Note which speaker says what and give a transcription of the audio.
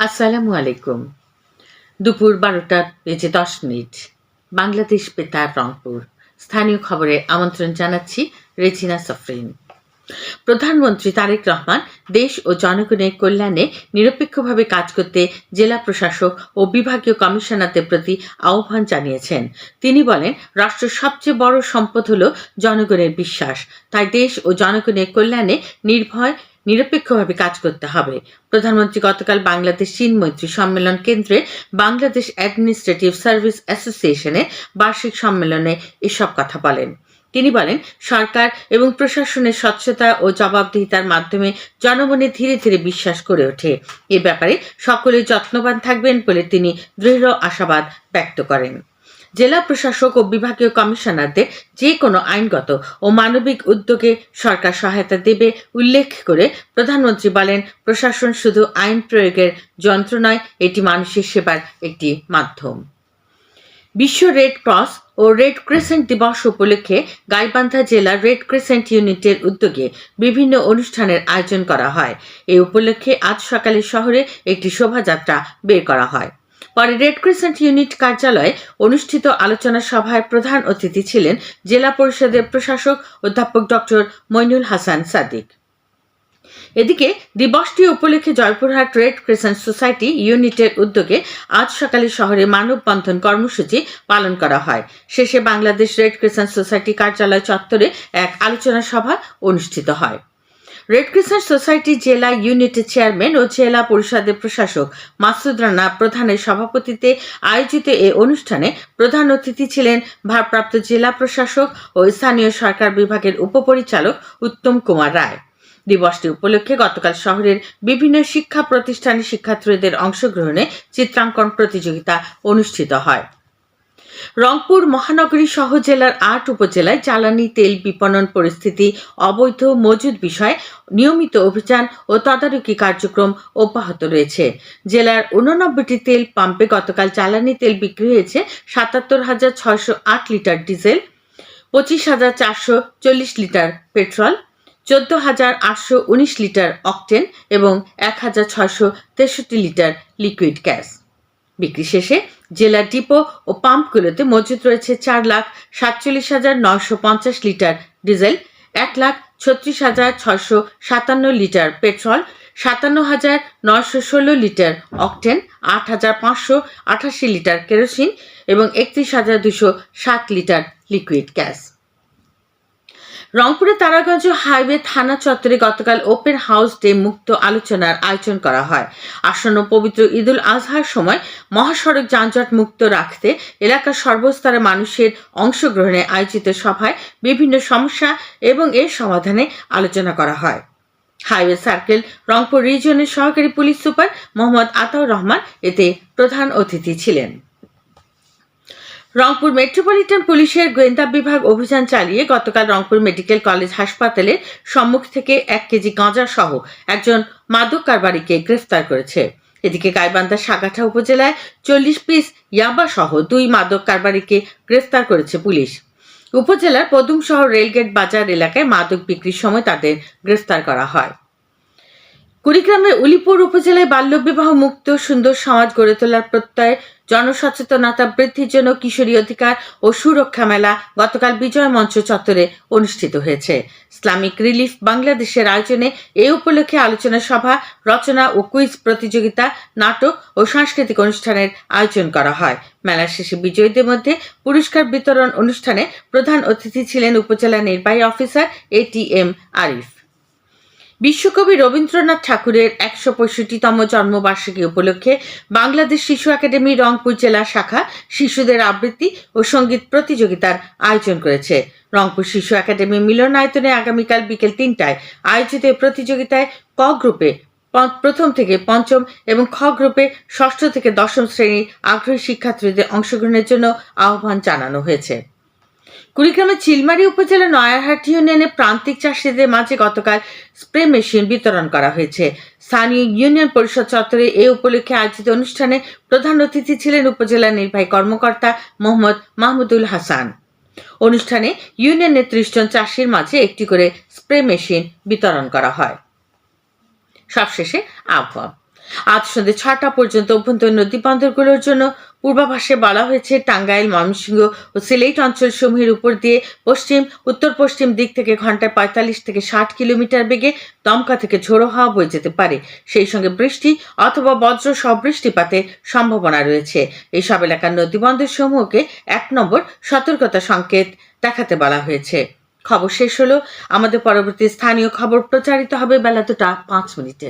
Speaker 1: আসসালামু আলাইকুম। দুপুর 12:10 বাংলাদেশ বেতার রংপুর। স্থানীয় খবরে আমন্ত্রণ জানাচ্ছি রেজিনা সফরিন। প্রধানমন্ত্রী তারেক রহমান দেশ ও জনগণের কল্যাণে নিরপেক্ষভাবে কাজ করতে জেলা প্রশাসক ও বিভাগীয় কমিশনারদের প্রতি আহ্বান জানিয়েছেন। তিনি বলেন, রাষ্ট্রের সবচেয়ে বড় সম্পদ হল জনগণের বিশ্বাস। তাই দেশ ও জনগণের কল্যাণে নিরপেক্ষভাবে কাজ করতে হবে। প্রধানমন্ত্রী গতকাল বাংলাদেশ চীন মৈত্রী সম্মেলন কেন্দ্রে বাংলাদেশ অ্যাডমিনিস্ট্রেটিভ সার্ভিস অ্যাসোসিয়েশনের বার্ষিক সম্মেলনে এসব কথা বলেন। তিনি বলেন, সরকার এবং প্রশাসনের স্বচ্ছতা ও জবাবদিহিতার মাধ্যমে জনগণের ধীরে ধীরে বিশ্বাস করে ওঠে। এ ব্যাপারে সকলে যত্নবান থাকবেন বলে তিনি দৃঢ় আশাবাদ ব্যক্ত করেন। জেলা প্রশাসক ও বিভাগীয় কমিশনারদের যে কোনো আইনগত ও মানবিক উদ্যোগে সরকার সহায়তা দেবে উল্লেখ করে প্রধানমন্ত্রী বলেন, প্রশাসন শুধু আইন প্রয়োগের যন্ত্র নয়, এটি মানুষের সেবার একটি মাধ্যম। বিশ্ব রেড ক্রস ও রেড ক্রিসেন্ট দিবস উপলক্ষে গাইবান্ধা জেলা রেড ক্রিসেন্ট ইউনিটের উদ্যোগে বিভিন্ন অনুষ্ঠানের আয়োজন করা হয়। এই উপলক্ষে আজ সকালে শহরে একটি শোভাযাত্রা বের করা হয়। পরে রেড ক্রিসেন্ট ইউনিট কার্যালয়ে অনুষ্ঠিত আলোচনা সভায় প্রধান অতিথি ছিলেন জেলা পরিষদের প্রশাসক অধ্যাপক ডক্টর মইনুল হাসান সাদিক। এদিকে দিবসটি উপলক্ষে জয়পুরহাট রেড ক্রিসেন্ট সোসাইটি ইউনিটের উদ্যোগে আজ সকালে শহরে মানববন্ধন কর্মসূচি পালন করা হয়। শেষে বাংলাদেশ রেড ক্রিসেন্ট সোসাইটি কার্যালয় চত্বরে এক আলোচনা সভা অনুষ্ঠিত হয়। রেড ক্রিসেন্ট সোসাইটি জেলা ইউনিটের চেয়ারম্যান ও জেলা পরিষদের প্রশাসক মাসুদ রানা প্রধানের সভাপতিত্বে আয়োজিত এ অনুষ্ঠানে প্রধান অতিথি ছিলেন ভারপ্রাপ্ত জেলা প্রশাসক ও স্থানীয় সরকার বিভাগের উপপরিচালক উত্তম কুমার রায়। দিবসটি উপলক্ষে গতকাল শহরের বিভিন্ন শিক্ষা প্রতিষ্ঠানের শিক্ষার্থীদের অংশগ্রহণে চিত্রাঙ্কন প্রতিযোগিতা অনুষ্ঠিত হয়। রংপুর মহানগরী সহ জেলার ৮ উপজেলায় জ্বালানি তেল বিপণন পরিস্থিতি, অবৈধ মজুদ বিষয়ে নিয়মিত অভিযান ও তদারকি কার্যক্রম অব্যাহত রয়েছে। জেলার ৮৯টি তেল পাম্পে গতকাল জ্বালানি তেল বিক্রি হয়েছে ৭৭,৬০৮ litre diesel, ২৫,৪৪০ litre petrol, ১৪,৮১৯ litre octane এবং ১,৬৬৩ লিটার লিকুইড গ্যাস। বিক্রি শেষে জেলার ডিপো ও পাম্পগুলোতে মজুদ রয়েছে ৪,৪৭,৯৫০ litre diesel, ১,৩৬,৬৫৭ litre petrol, ৫৭,৯১৬ litre octane, ৮,৫৮৮ litre kerosene এবং ৩১,২০৭ লিটার লিকুইড গ্যাস। রংপুরের তারাগঞ্জ হাইওয়ে থানা চত্বরে গতকাল ওপেন হাউস ডে মুক্ত আলোচনার আয়োজন করা হয়। আসন্ন পবিত্র ঈদুল আজহার সময় মহাসড়ক যানজট মুক্ত রাখতে এলাকার সর্বস্তরে মানুষের অংশগ্রহণে আয়োজিত সভায় বিভিন্ন সমস্যা এবং এর সমাধানে আলোচনা করা হয়। হাইওয়ে সার্কেল রংপুর রিজিয়নের সহকারী পুলিশ সুপার মোহাম্মদ আতাউর রহমান এতে প্রধান অতিথি ছিলেন। রংপুর মেট্রোপলিটন পুলিশের গোয়েন্দা বিভাগ অভিযান চালিয়ে গতকাল রংপুর মেডিকেল কলেজ হাসপাতালের সম্মুখ থেকে ১ কেজি গাঁজা সহ একজন মাদক কারবারিকে গ্রেফতার করেছে। এদিকে গাইবান্ধা সাগাঠা উপজেলায় ৪০ পিস ইয়াবা সহ ২ মাদক কারবারিকে গ্রেফতার করেছে পুলিশ। উপজেলার পদুমশহর রেলগেট বাজার এলাকায় মাদক বিক্রির সময় তাদের গ্রেফতার করা হয়। কুড়িগ্রামের উলিপুর উপজেলায় বাল্যবিবাহ মুক্ত সুন্দর সমাজ গড়ে তোলার প্রত্যয়ে জনসচেতনতা বৃদ্ধির জন্য কিশোরী অধিকার ও সুরক্ষা মেলা গতকাল বিজয় মঞ্চ চত্বরে অনুষ্ঠিত হয়েছে। ইসলামিক রিলিফ বাংলাদেশের আয়োজনে এ উপলক্ষে আলোচনা সভা, রচনা ও কুইজ প্রতিযোগিতা, নাটক ও সাংস্কৃতিক অনুষ্ঠানের আয়োজন করা হয়। মেলার শেষে বিজয়ীদের মধ্যে পুরস্কার বিতরণ অনুষ্ঠানে প্রধান অতিথি ছিলেন উপজেলা নির্বাহী অফিসার ATM আরিফ। বিশ্বকবি রবীন্দ্রনাথ ঠাকুরের ১৬৫তম জন্মবার্ষিকী উপলক্ষে বাংলাদেশ শিশু একাডেমি রংপুর জেলা শাখা শিশুদের আবৃত্তি ও সঙ্গীত প্রতিযোগিতার আয়োজন করেছে। রংপুর শিশু একাডেমি মিলনায়তনে আগামীকাল বিকেল ৩টায় আয়োজিত প্রতিযোগিতায় ক গ্রুপে প্রথম থেকে পঞ্চম এবং খ গ্রুপে ষষ্ঠ থেকে দশম শ্রেণীর আগ্রহী শিক্ষার্থীদের অংশগ্রহণের জন্য আহ্বান জানানো হয়েছে। কুড়িগ্রামের চিলমারী উপজেলা নয়ারহাট ইউনিয়নে প্রান্তিক চাষিদের মাঝে গতকাল স্প্রে মেশিন বিতরণ করা হয়েছে। স্থানীয় ইউনিয়ন পরিষদ চত্বরে এ উপলক্ষে আয়োজিত অনুষ্ঠানে প্রধান অতিথি ছিলেন উপজেলা নির্বাহী কর্মকর্তা মোহাম্মদ মাহমুদুল হাসান। অনুষ্ঠানে ইউনিয়নের ৩০ জন চাষির মাঝে একটি করে স্প্রে মেশিন বিতরণ করা হয়। সবশেষে আবহাওয়া। আজ সন্ধ্যে 6টা পর্যন্ত অভ্যন্তরীণ নদীবন্দরগুলোর জন্য পূর্বাভাসে বলা হয়েছে টাঙ্গাইল, ময়মনসিংহ ও সিলেট অঞ্চলসমূহের উপর দিয়ে উত্তর পশ্চিম দিক থেকে ঘন্টায় 45 থেকে 60 কিলোমিটার বেগে দমকা থেকে ঝোড়ো হাওয়া বয়ে যেতে পারে। সেই সঙ্গে বৃষ্টি অথবা বজ্র সহ বৃষ্টিপাতের সম্ভাবনা রয়েছে। এইসব এলাকার নদীবন্দর সমূহকে 1 নম্বর সতর্কতা সংকেত দেখাতে বলা হয়েছে। খবর শেষ হলো। আমাদের পরবর্তী স্থানীয় খবর প্রচারিত হবে বেলা 2টা 5 মিনিটে।